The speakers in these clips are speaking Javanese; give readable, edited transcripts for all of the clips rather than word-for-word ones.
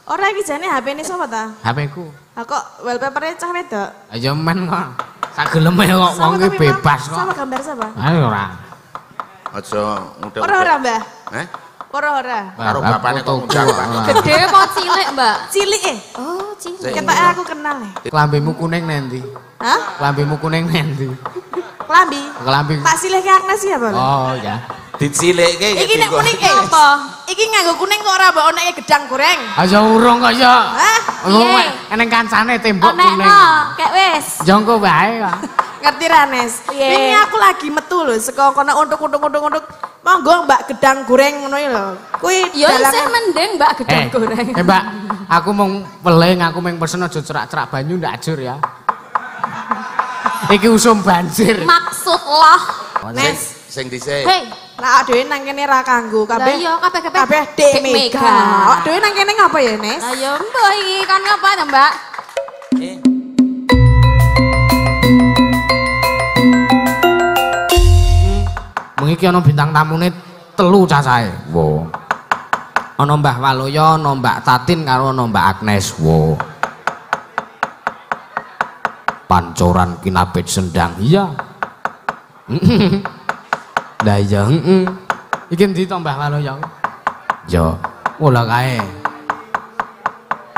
Ora iki jane HP-ne sapa ta? HP-ku. Lah kok wallpaper-e cah wedok? Ya men kok. Sak geleme kok wong iki bebas kok. Sama gambar sapa? Ayo ora. Aja mudah-mudah. Ora, Mbah. Heh? Ora. Karo bapakne kok ngundang Pak. Gede apa cilik, Mbak? Cilik Oh, cilik. Ketoke aku kenal Klambimu kuning nendi? Hah? Klambimu kuning nendi? Klambi. Klambi. Tak silih ke Agnes ya, Bang? Oh, ya. Dicilikke Iki nek kuning apa? Iki nganggo kuning kok ora mbok oneke gedang goreng. Aja urung kok ya. Hah? Wong eneng kancane tembok kuning. Onekno, kek wis. Jongko wae kok. Ngerti Ranes? Ini aku lagi metu lho, saka kono untuk. Monggo Mbak gedang goreng ngono lho. Kuwi Ya isih mending Mbak gedang goreng. Mbak, aku mau weling, aku mau pesen aja cerak-cerak banyu ndak ajur ya. Iki usum banjir. Maksudlah. Nes, sing dhisik. Hei, lah dhewe nang kene ra kanggo kabeh. lah iya Kabeh Dek Mega. Awak dhewe nang kene ngapa ya, Nes? lah ya mbok iki kan ngapa to, Mbak? Mengiki ana bintang tamune 3 cacahe. Wo. Ana Mbah Waloyo, ana Mbak Tatin karo ana Mbak Agnes. Wo. Pancoran kinapit sendang. Iya. Lah iya, heeh. Iki ndi to Mbah Waloyo? Ya, olah kae.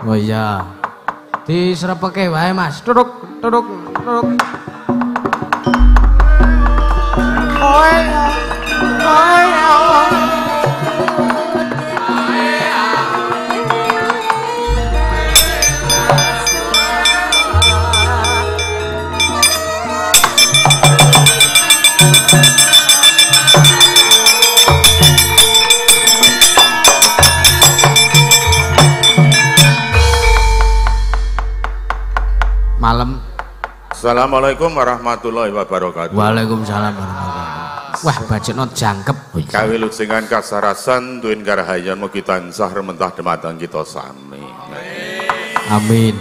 Oh iya. Disrepeke wae, Mas. Tuduk. Malam. Assalamualaikum warahmatullahi wabarakatuh. Waalaikumsalam warahmatullahi wabarakatuh. Wah, bacetno jangkep. Kawilujengan kasarasan tuwin karahayan mugi tansah rementah dumateng kita sami. Amin.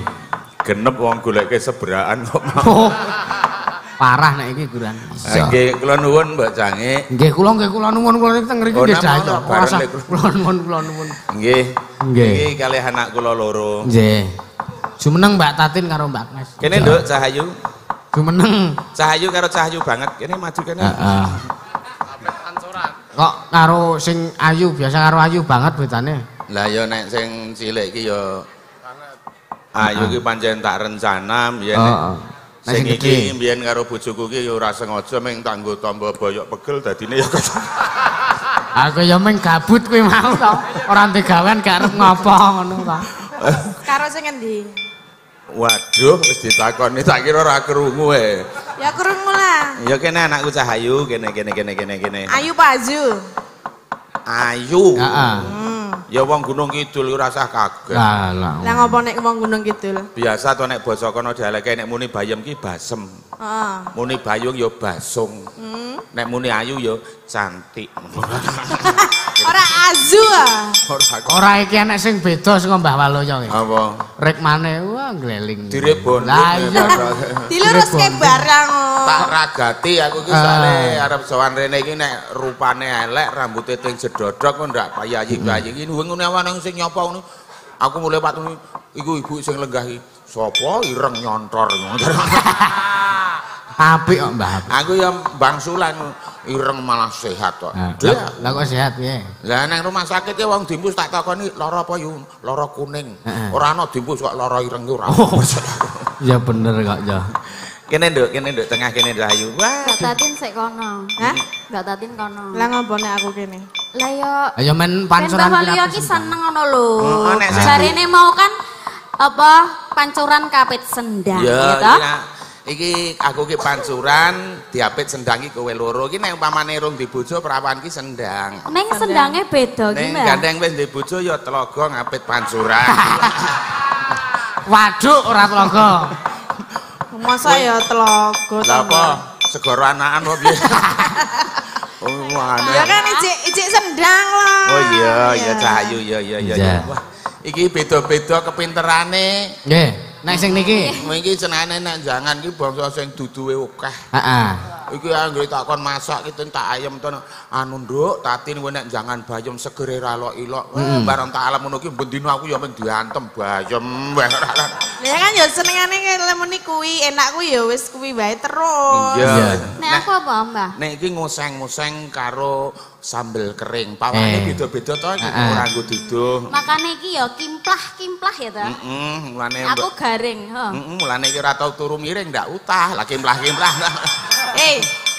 Genep wong goleke seberaan kok mau. Oh, parah nek iki guran. Nggih, kula nuwun Mbak Cange. Nggih, kula nuwun kula teng mriki nggih dayo. Bareng Kula nuwun. Nggih. Nggih. Iki kalih anak kula loro. Nggih. Jumeneng Mbak Tatin karo Mbak Agnes. Kene Nduk Cahayu. Jumeneng. Cahayu karo Cahayu banget. Kene maju kene. Heeh. Kok karo sing ayu biasa karo ayu banget bedane. Lah ya nek sing cilik iki ya ayu ki pancen tak rencana mbiyen. Sing iki mbiyen karo bojoku ki ya ora sengaja ming tak nggo tamba boyok pegel dadine ya aku ya ming gabut kuwi mau to. Ora digawen gak arep ngopo ngono to. Karo sing endi? Waduh, wis ditakoni tak kira ora krungu e. Ya krungu lah. Ya kene anakku Cahayu, kene. Ayu Pazu. Ayu. Heeh. Ya wong Gunung Kidul ora usah kaget. Lah. Lah ngopo nek wong Gunung Kidul? Biasa to nek basa kono dialeke nek muni bayem ki basem. Heeh. Muni bayung ya basung. Nek muni ayu ya cantik. Ora azu ah. Ora iki enek sing beda saka Mbah Waloyo iki. Apa? Rek maneh wah ngleling. Direbon. Lah iya. Diluruske barang. Tak ragati aku ki sale arep sowan rene iki nek rupane elek, rambute ting jedodok kok ndak payayi-payayi iki ngono awan sing nyapa ngono. Aku mulai pat iku ibu sing lenggah iki. Sopo ireng nyontor. Apik kok Mbah. Aku ya bangsulan ireng malah sehat kok. Lah kok sehat piye? Lah nang rumah sakit ya wong dimbus tak takoni lara apa yu? Lara kuning. Ora ana dimbus kok lara ireng ora. Ya bener kok ya. Kene Nduk tengah kene Rahayu. Wah, Mbak Tatin sik kono. Hah? Mbak Tatin kono. Lah ngopo nek aku kene? Lah ya Ayo men pancuran Mbak Waloyo ki seneng ngono lho. nek sing- Jarine mau kan apa pancuran kapit sendang ya gitu. iki aku ki pancuran diapit sendang iki kowe loro iki nek umpamane rung di bojo perawan ki sendang. Ning sendange beda ki, Ning Mbak. gandeng wis di bojo ya telaga ngapit pancuran. Waduk ora telaga. Masa ya telaga Lah apa segoro anakan apa piye? Oh, Ya kan ijik sendang lah. Oh iya Cahayu ya. Wah, iki beda-beda kepinterane. Nggih, nek sing niki. Iki senane nek jangan ki bangsa sing duduhe akeh. Heeh. Iki anggere takon masak iki tak ayam to. Anu nduk, Tatin kowe nek jangan bayem segere ra ilok. Bareng tak alam ngono ki bendino aku ya men diantem bayem. Ya kan ya senengane lemune kuwi, enak kuwi ya wis kuwi wae terus. Iya. Nek aku apa, Mbah? Nek iki ngoseng-ngoseng karo sambel kering. Pawane beda-beda to iki ora nggo duduh. Makane iki ya kimplah-kimplah ya ta. Mulane Aku garing, heeh. mulane iki ora tau turu miring ndak utah, lah kimplah-kimplah.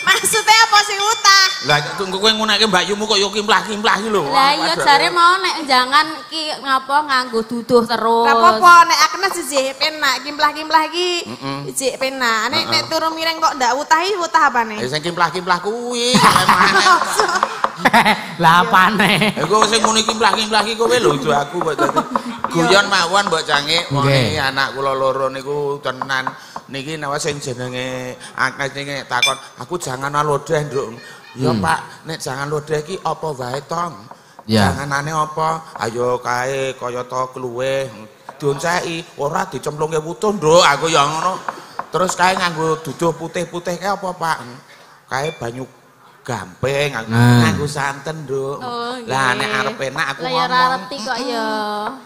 Maksudnya apa sih utah? Lah tunggu kowe nguneke Mbak Yumu kok yo kimplah-kimplah iki lho. Lah iya jare mau nek jangan ki ngapa nganggo duduh terus. Ora apa-apa nek Agnes siji penak, kimplah-kimplah iki siji penak. Nek turu miring kok ndak utah iki utah apane? Sing kimplah-kimplah kuwi. Lah apane? Iku sing muni kimplah-kimplah iki kowe lho itu aku kok dadi. Guyon mawon Mbok Cangik, wong anak kula loro niku tenan. Niki nawa sing jenenge Agnes niki takon, "Aku jangan lodeh, Nduk." Ya Pak, nek jangan lodeh iki apa wae tong? Janganane apa? Ayo kae kaya to kluwe. Dionceki, ora dicemplungke wutuh, Nduk. Aku ya ngono. Terus kae nganggo duduh putih-putih kae apa, Pak? Kae banyu gamping, nganggo santen, Nduk. Lah nek arep enak aku ngomong. Lah ya ngerti kok ya.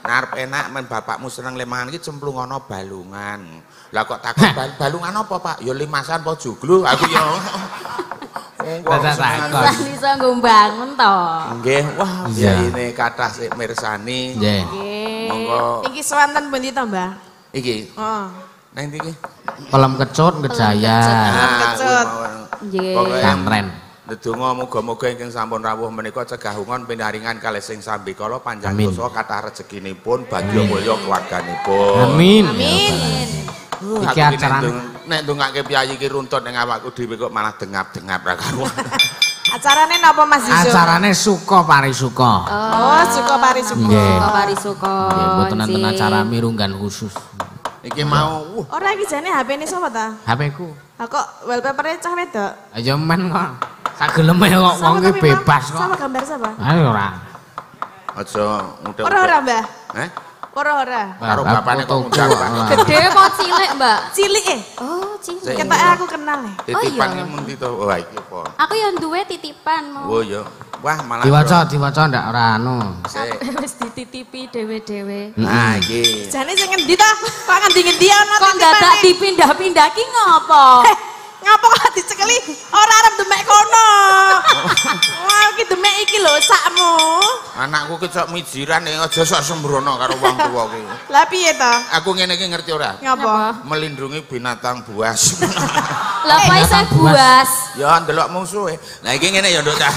Arep enak men bapakmu seneng lemangan iki cemplungono balungan. Lah kok takon balungan apa, Pak? Ya limasan apa joglo? Aku ya. Lah iso ngombangun to. Nggih, wah ini kathah sik mirsani. Nggih. Monggo. Iki swanten pundi to, Mbah? Iki. Heeh. Nang ndi iki? Pelem kecut Kejayan. Kecut. Nggih. Kantren. Ndedonga muga-muga ingkang sampun rawuh menika cegahungan pinaringan kalih sing sambikala panjang dosa kathah rezekinipun bagya mulya keluarganipun. Amin. Amin. Iki acara nek ndongake piyayi iki runtut ning awakku dhewe kok malah dengap-dengap ra karuan. Acarane napa Mas Yusuf? acarane suka parisuka. Oh, suka parisuka. Suka parisuka. Nggih, mboten nonton acara mirunggan khusus. Iki mau Ora iki jane HP-ne sapa ta? HP ku. Lah kok wallpaper-e cah wedok? Ayo men kok. Sageleme kok wong iki bebas kok. Sama gambar sapa? Ayo ora. aja ngundang. Ora Mbah. Heh? Ora. Karo bapakne kok ngundang. Gede apa cilik, Mbak? Cilik Oh, cilik. Ketoke aku kenal Titipan iya. ki mundi to. Wah iki apa? Aku yang duwe titipan mau. Oh ya. Wah malah Diwaca ndak ora anu. Sik. Wis dititipi dhewe-dhewe. Nah iki. Jane sing ngendi ta? Kok ngendi-ngendi ana Kok dadak dipindah-pindah ki ngopo? Ngapa kok dicekeli? Ora arep demek kono. Wah, iki demek iki lho sakmu. Anakku ki sok mijiran aja sok sembrono karo wong tuwa ki. Lah piye to? Aku ngene iki ngerti ora? Ngapa? Melindungi binatang buas. Lah apa isih buas? Ya ndelok musuhe. Lah iki ngene ya nduk cah.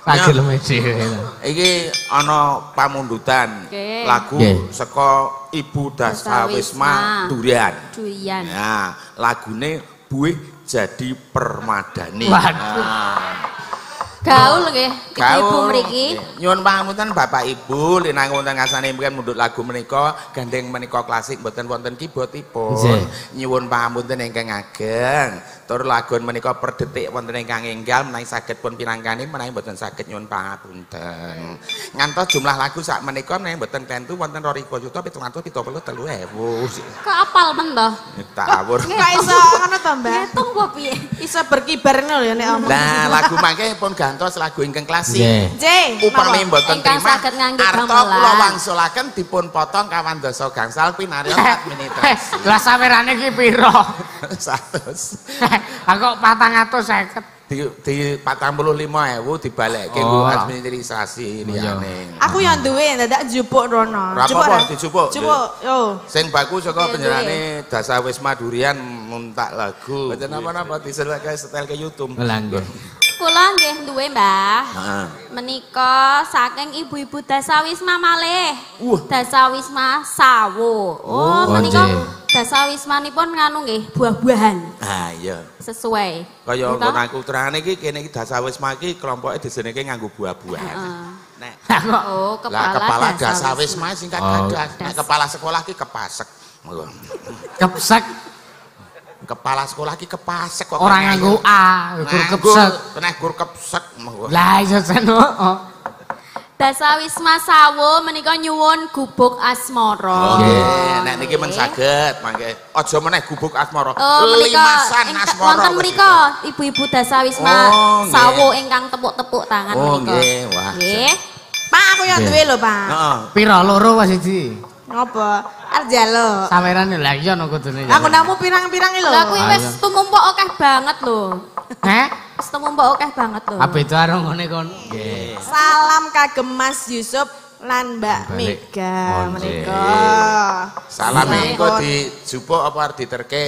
Sageleme dhewe. Iki ana pamundutan Oke. lagu Nggih. saka Ibu Dasawisma Durian. Durian. Nah, lagune Buih Jadi Permadani. Waduh. Gaul nggih, ibu mriki. Nyuwun pangapunten Bapak Ibu, linang wonten ngasanipun mundhut lagu menika gandeng menika klasik mboten wonten keyboardipun. Nyuwun pangapunten ingkang ageng. Tur lagu menika per detik wonten ingkang enggal menawi saged pun pinangkani menawi mboten saged nyuwun pangapunten. Ngantos jumlah lagu sak menika menawi mboten tentu wonten 2.773.000. Kok apal men to? Tak awur. Kok iso ngono to, Mbak? Ngitung apa piye? Iso berkibar ngono ya nek omong. Nah, lagu mangke pun gantos lagu ingkang klasik. J. Upami mboten Ingkang terima saged ngangge arta gamelan. kula wangsulaken dipun potong kawan dasa gangsal pinaryon 4 menit. Lah sawerane ki piro? 100. Aku 450. Di 45.000 dibalekke nggo administrasi liyane. Aku yang duwe dadak jupuk rono. Ora apa-apa dijupuk. Jupuk. Yo. Sing bagus saka penjenengane Dasawisma Durian muntak lagu. Mboten napa-napa diseleke setel ke YouTube. Lah nggih. Kula nggih duwe, Mbah. Heeh. Menika saking ibu-ibu Dasawisma malih. Dasawisma Sawo. Oh, menika Dasawismanipun nganu nggih, buah-buahan. Ah iya. Sesuai. Kaya ngono aku terane iki kene iki Dasawisma iki kelompoke disenenge nganggo buah-buahan. Nek Oh, kepala Dasawisma singkat kadas. Nek kepala sekolah ki kepasek. Kepsek Kepala sekolah ki kepasek kok. ora nganggo A, gur kepsek. Nek gur kepsek. Lah iso seno. Dasawisma Sawo menika nyuwun gubuk asmara. Nggih, nek niki men saged mangke aja meneh gubuk asmara. Menika Limasan asmara. wonten menika ibu-ibu Dasawisma Sawo ingkang tepuk-tepuk tangan Oh menika. nggih, wah. Nggih. Pak aku yang duwe lho, Pak. Heeh. Pira loro Mas Siji? Ngopo? Arep njaluk. Sawerane lha iya no kudune. Aku namu pirang-pirang lho. Lah kuwi wis tumumpuk akeh banget lho. Heh? Wis tumumpuk akeh banget lho. Apa itu karo ngene kon? Nggih. Salam kagem Mas Yusuf lan Mbak Balik. Mega Oh, menika. Salam Iya. engko dijupuk apa arep diterke?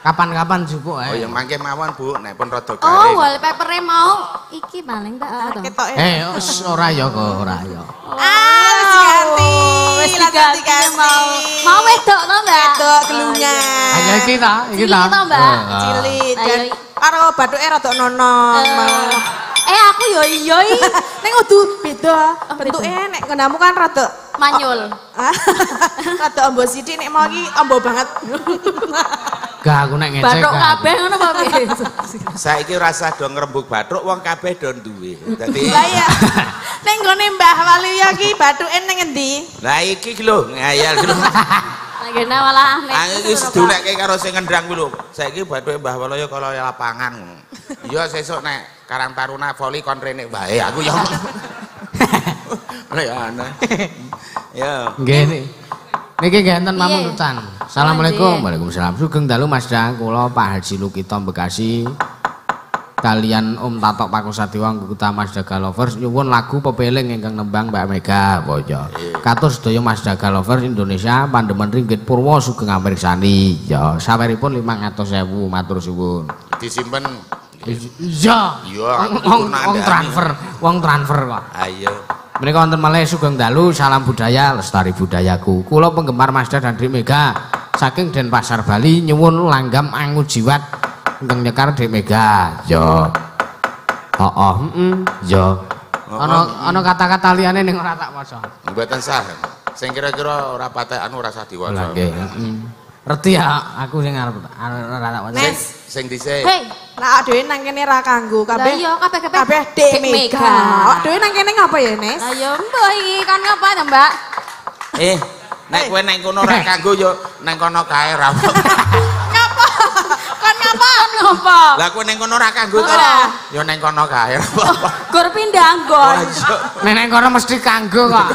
Kapan-kapan jupuk Oh ae. ya mangke mawon Bu, nek pun rada Oh, garing. wallpaper-e mau iki paling tak to. Ketoke. Ora ya kok, ora ya. Wis diganti. Wis Lah diganti mau. Mau wedok to, Mbak? Wedok kelungan. Ayo iki ta, iki ta. Cilik ta, Mbak? Cilik Ayo. dan karo bathuke rada nonon. Aku yo iya Ning kudu beda. Bentuke nek kendamu kan rada manyul. rada ambo sithik nek mau iki ambo banget. Gak aku nek ngecek. Bathuk kabeh ngono apa piye? Saiki rasa do ngrembug bathuk wong kabeh do duwe. Dadi Lah iya. Ning gone Mbah Waluya ki bathuke ning endi? lah iki lho ngayal lho. Lagi malah Ah iki sedunekke karo sing ngendang kuwi lho. Saiki bathuke Mbah Waluya kala lapangan. Ya sesuk nek Karang Taruna voli kon rene wae aku ya. Lah ya ana. Ya. Nggih niki. Niki ngenten Piye? mamunutan. Assalamualaikum. Waalaikumsalam. Sugeng dalu Mas Dang, kula Pak Haji Lukito Bekasi. Kalian Om Tatok Pakusadiwa Anggota Mas Daga Lovers nyuwun lagu pepeling ingkang nembang Mbak Mega boyo. Katur sedaya Mas Daga Lovers Indonesia pandemen ringgit purwa sugeng amriksani. Ya, saweripun 500.000 matur suwun. Disimpen. Iya. Iya, Wong transfer kok. Ayo. Menika wonten malih sugeng dalu salam budaya lestari budayaku. Kula penggemar Mazda dan Dik Mega saking Denpasar Bali nyuwun langgam angu jiwat ingkang nyekar Dik Mega. Yo. Heeh, yo. Ana kata-kata liyane ning ora tak waca. Mboten sah. Sing kira-kira ora patek anu ora sah diwaca. Lah nggih. Reti ya aku sing arep ora tak waca. Sing dhisik. Hei, Lah dhewe nang kene ra kanggo lah kabeh. iya Kabeh Dik Mega. Awak dhewe nang kene ngapa ya, Nes? Lah ya mbok iki kan ngapa to, Mbak? Nek kowe nang kono ora kanggo yo nang kono kae ra. Ngapa? Kon ngapa? Napa? Lah kowe nang kono ora kanggo to. Yo nang kono kae. Gur pindah nggon. Nek nang kono mesti kanggo kok.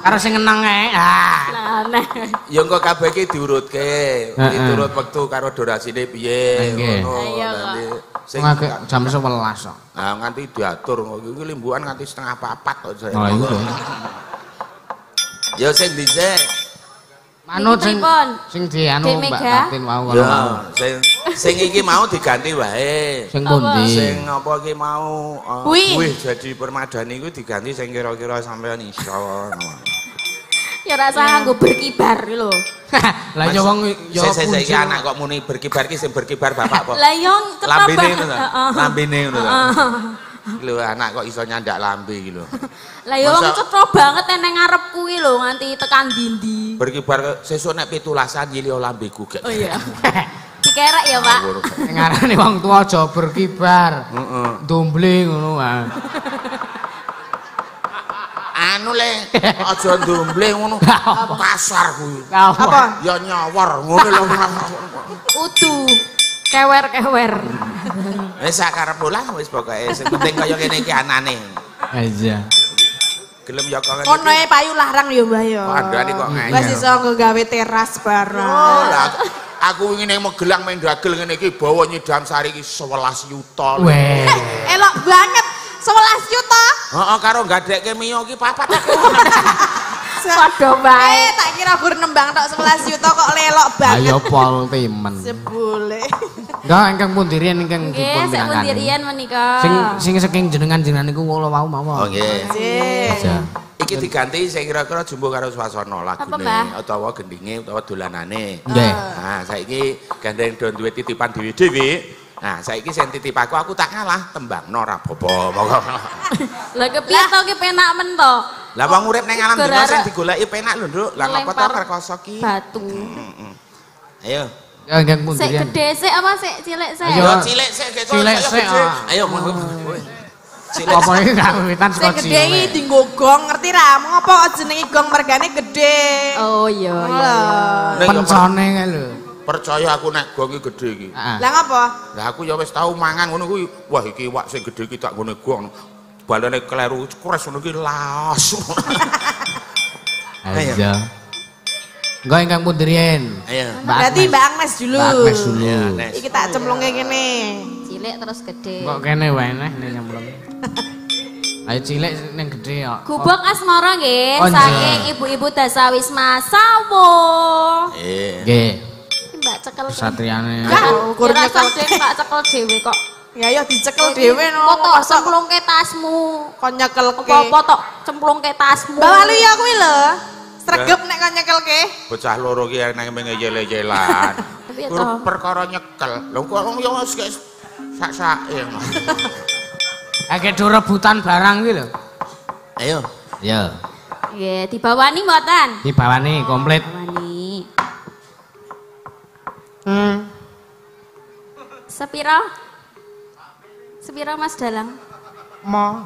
Karo sing ngeneng ae. Lah aneh. Ya engko kabeh iki diurutke. Diturut wektu karo durasine piye Nggih. ngono. Ayo, Nanti sing Jam 11 kok. nah nganti diatur iki limbuhan nganti setengah papat kok. Oh iya. Ya sing dhisik. Manut sing Pripun? sing dianu Dik Mbak Mega? Tatin mau kalau mau. Ya sing iki mau diganti wae. Sing pundi? Sing apa iki mau Kuwi. kuwi jadi permadani kuwi diganti sing kira-kira sampean iso. Ya rasa nganggo berkibar lho. Lah ya wong ya Saya iki anak kok muni berkibar ki sing berkibar bapak apa? Lah yo Lambene ngono ta? Lambene ngono ta? Lho anak kok iso nyandak lambe iki lho. Lah yo wong Masa- cetro banget nang ngarep kuwi lho nganti tekan dindi. Berkibar sesuk nek 17-an nyilih lambeku gek. Oh iya. Dikerek ya, Pak. ngarani wong tuwa aja berkibar. Heeh. Domble ngono wae. Anu le, aja ndomble ngono. Kasar kuwi. Apa? Ya nyawar ngono lho. Udu. Kewer-kewer. Wis sakarepmu lah wis pokoke sing penting kaya kene iki anane. Iya. Gelem ya kok Kono ae payu larang ya, Mbah ya. Kandhane kok ngayal. Wis iso nggo gawe teras bareng. Oh, lah aku wingi ning Magelang main dagel ngene iki bawa nyidam sari iki 11 yuta. lho. Weh. Elok banget. 11 juta. Heeh karo gadekke mio iki 4 aku. Padha bae. Tak kira gur nembang tok 11 juta kok lelok banget. Ayo pol timen. Sebule. Enggak ingkang pundirian ingkang Nggih, dipun sak pinangan. pendirian menika. Sing saking jenengan niku kula wau Oh mawon. nggih. Iya. Iki diganti saya kira-kira jumbo karo swasana lagune Mbah? utawa gendinge utawa dolanane. Nggih. Nah, saiki gandeng don duwe titipan dhewe-dhewe. Nah, saiki sing titip aku tak ngalah tembangno ora apa-apa. Lah kepiye to ki penak men to? Lah wong urip ning alam Gara-gara- dunya sing digoleki penak lho, Nduk. Lah ngapa ta Ngelempar perkoso ki? Batu. Ayo. Ya ingkang Sik pundirian. gede sik apa sik cilik sik? Ayo. Yo cilik sik kok. Cilik sik, ah. Ayo. Apa iki kawitan Sing saka gedhe iki dienggo gong, ngerti ra? Ngopo jenenge gong mergane gedhe. Oh iya iya. Pencone kae lho. Percaya aku nek gong iki gedhe iki. Lah ngopo? Lah aku ya wis tau mangan ngono kuwi. Wah iki iwak sing gedhe iki tak nggone gong. Balane kleru kres ngono iki las. Ayo. Engko ingkang pundi riyen? Ayo. Berarti Mbak Agnes dulu. Mbak Agnes dulu. Iki tak cemplungke kene. Cilik terus gede. Kok kene wae neh ning nyemplung. Ayo cilik ning gedhe kok. Gubuk asmara nggih Oh, saking ibu-ibu Dasawisma Sawo. Nggih. Mbak cekel. Satriane. Gur Ora nyekel. sadhe Mbak cekel dhewe kok. Ya ya dicekel dhewe no. Kok cemplungke tasmu. Kon nyekelke. Apa tok cemplungke tasmu. Bawa lu ya kuwi lho. Sregep nek kon nyekelke. Bocah loro ki nang ngeyel-yelan. Piye Kur to? perkara nyekel. Lho kok wong yo wis sak-sake. Akeh do rebutan barang iki lho. Ayo. Ya. Nggih, dibawani mboten? Dibawani komplit. Bawani. Hmm. Sepira? Sepira Mas Dalang? Mo.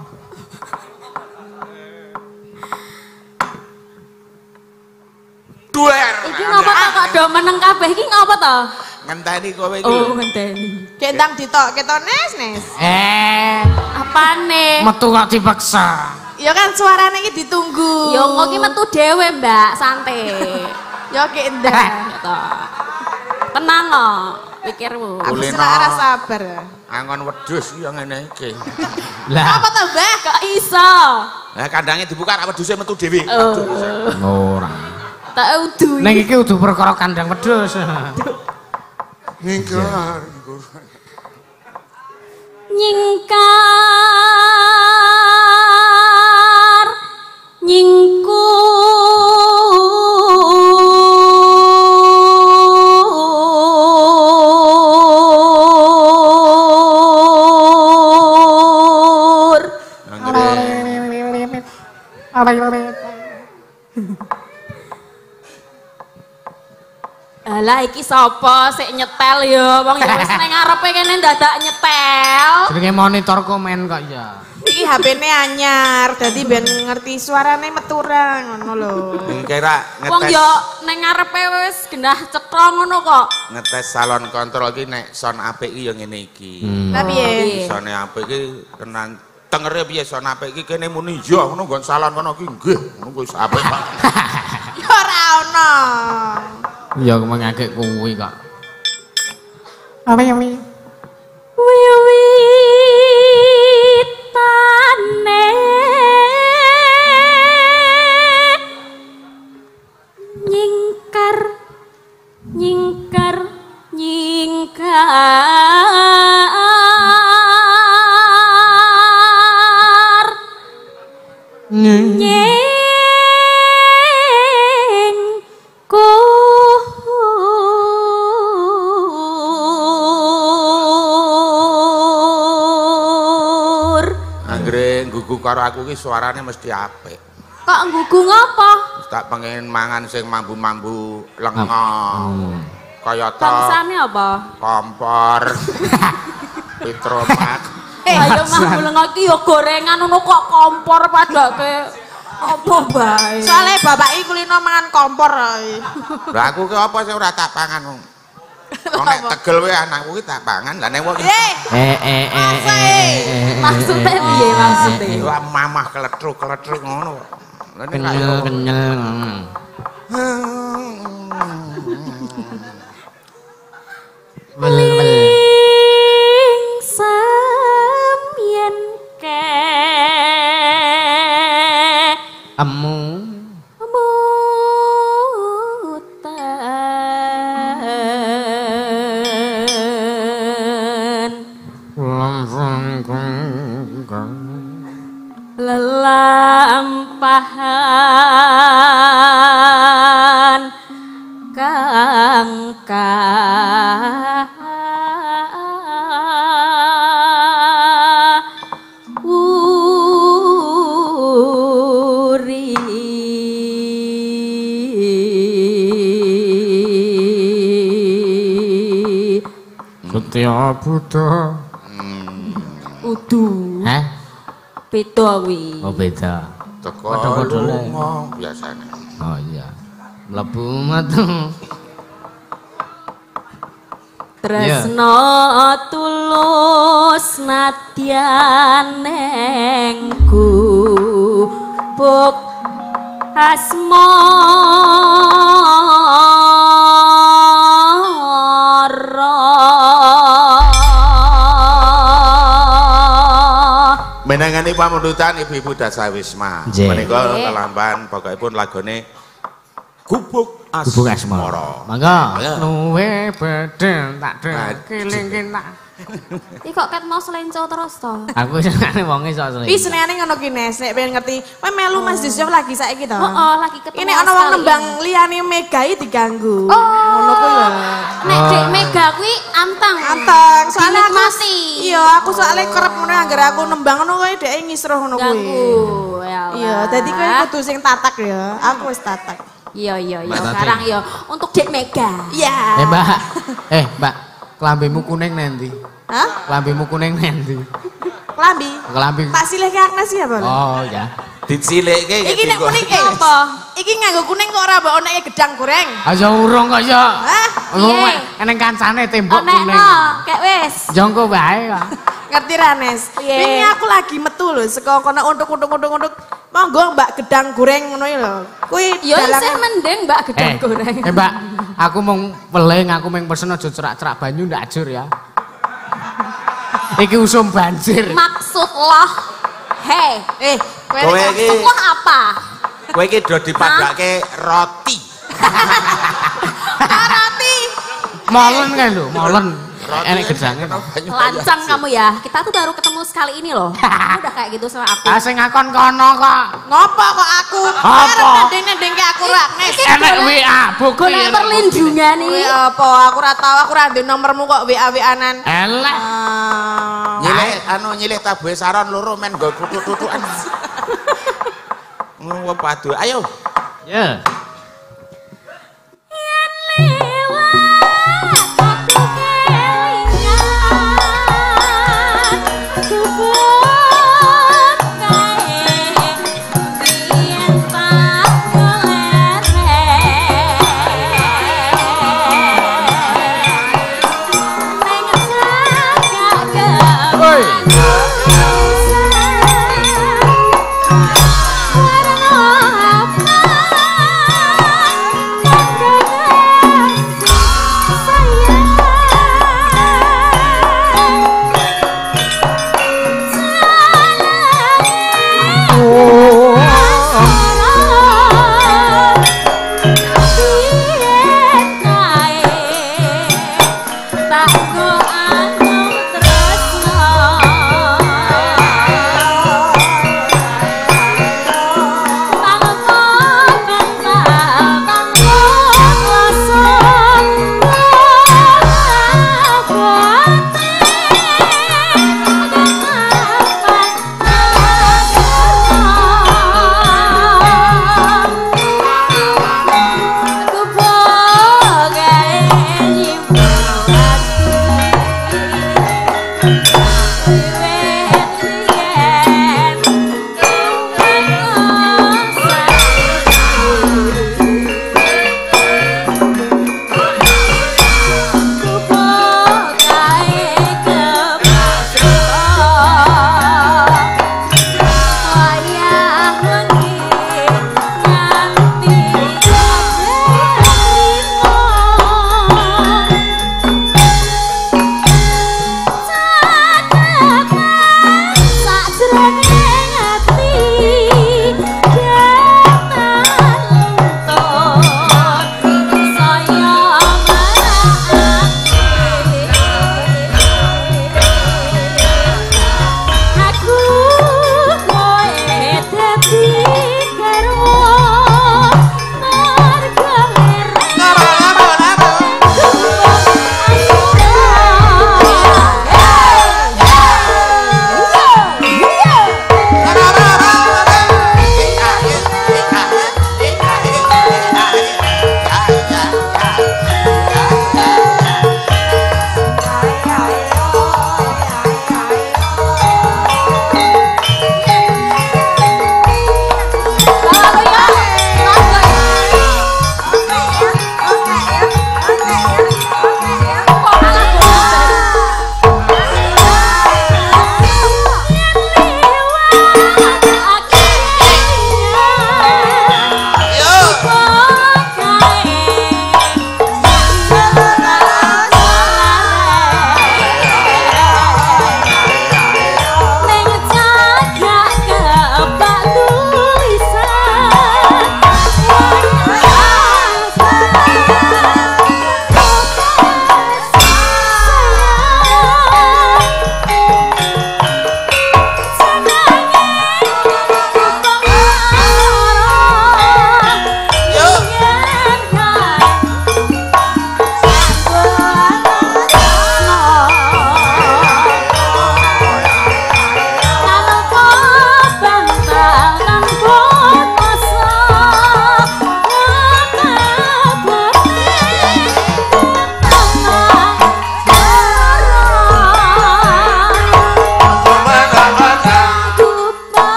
Duer. Iki ngapa to kok do meneng kabeh iki ngapa to? Ngenteni kowe iki. Oh, ngenteni. Kendang ditokke to Nes. Apane? Metu kok dipaksa. Ya kan suarane iki ditunggu. Ya engko ki metu dhewe, Mbak, santai. Ya kendang. Ya to. Tenang kok pikirmu. Aku Kulino. ora sabar. Angon wedhus ya ngene iki. Lah. Apa to, Mbah? Kok iso? Lah kandangnya dibuka rak wedhuse metu dhewe. Ora. Tak udu. Ning iki udu perkara kandang wedhus. Nyingkar. Nyingkar. Nyingkur. Alah iki sapa sik nyetel ya wong ya wis ning ngarepe kene dadak nyetel. Jenenge monitor komen kok ya. Iki HP-ne anyar, dadi ben ngerti suarane metu ra ngono lho. Kira Wong ngetes ya ning ngarepe wis genah cetha ngono kok. ngetes salon kontrol iki nek son apik iki ya ngene iki. Lah piye? Sone apik iki tenan tengere piye son apik iki kene muni iya ngono nggon salon kono iki nggih ngono wis apik Pak. Ya ora ono. Ya mengake kuwi kok. Wiwitane nyingkar nyingkar nyingkar nyingkur. Anggere nggugu karo aku ki suarane mesti apik. Kok nggugu ngopo? Wis tak pengen mangan sing mambu-mambu lenga. Kaya to Bangsane apa? kompor. Petromak. Ayo mah muleng iki ya gorengan ngono kok kompor padake. Apa bae? Soale bapak iki kulino mangan kompor ae. Lah aku ki apa sing ora tak pangan. Wong nek tegel wae anakku ki tak pangan. Lah nek wong Maksudnya piye maksudnya? Wah mamah keletruk ngono. Lah nek Kenyel. Wel. Samyen ke Emu. mutan lelampahan kang Setya Buddha. udu. Hah? Beda kuwi. Oh beda. Teko Padha-padha le. lunga biasane. Oh iya. Mlebu metu. Tresno tulus nadyan nengku buk asmara. Menangani pamundutan ibu-ibu Dasawisma. Menika kelamban pokokipun lagone Gubuk Asmara. Mangga luwe bedel tak keling tak. Iki kok ket mau selenco terus to? Aku senengane wonge sok seling. Pi senengane ngono ki Nes, nek pengen ngerti. Kowe melu Mas Yusuf lagi saiki to? Heeh, lagi ketemu. Ini ana wong nembang liyane Mega iki diganggu. Oh. Ngono kuwi lho. Nek Dek Mega kuwi anteng. Anteng, soalnya aku Dinikmati. Iya, aku soalnya kerep ngono anggere aku nembang ngono kowe dhek ngisruh ngono kuwi. Ganggu. Ya. Iya, dadi kowe kudu sing tatak ya. Aku wis tatak. Iya. Sekarang ya untuk Dek Mega. Iya. Mbak, kelambimu kuning nanti. Hah? Kelambimu kuning nanti. Klambi. Kelambi. Tak silih ke Agnes ya, Bang? Oh ya. Dicilikke Iki nek kuning apa? Iki nganggo kuning kok ora mbok oneke gedang goreng. Aja urung kok ya. Hah? Urung eneng kancane tembok kuning. Onekno, kek wis. Jongko bae kok. Ngerti ra, Nes? Piye? Wingi aku lagi metu lho saka kono untuk. Monggo Mbak gedang goreng ngono lho. Kuwi Ya isih mending Mbak gedang goreng. Mbak, aku mau peling, aku mau pesen aja cerak-cerak banyu ndak ajur ya. Iki usum banjir. Maksud loh. Hei, Kowe iki maksudmu apa? kowe iki do dipadake roti. Roti. Molen kan lho, molen. Enek gedangnya. Lancang kamu ya. Kita tuh baru ketemu sekali ini loh. Kamu udah kayak gitu sama aku. Ah sing ngakon kono kok. Ngopo kok aku? Apa? Nendeng-nendeng ke aku ra, Nes. Enek WA bukti. Golek perlindungan Kuwi nih. apa? Aku ora tahu, aku ra ndek nomormu kok WA-WA-an. Elek. Nyilih tabuhe saron loro men nggo tutuk-tutukan. Ngono padu. Ayo. Ya.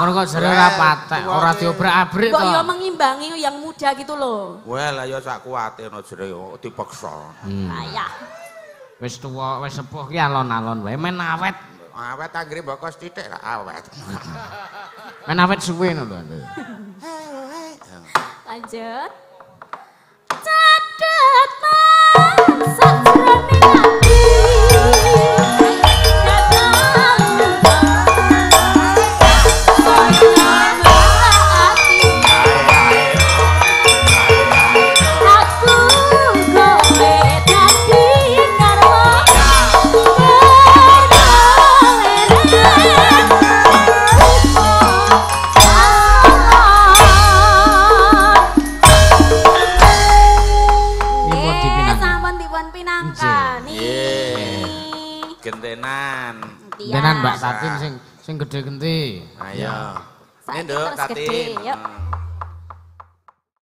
ngono kok jare ora patek, ora diobrak-abrik Kok to. ya mengimbangi yang muda gitu loh. Well, ayo sak kuwate ana jere dipaksa. Ayah. Wis tuwa, wis sepuh ki alon-alon wae men awet. Awet anggere mbok sithik ra awet. Men awet suwe ngono lho. Lanjut. Cadetan sajroning ati. Gentenan. Gentenan Mbak Tatin sing gedhe genti. Ayo. Ini Saiki nduk terus gede, Tatin. yuk.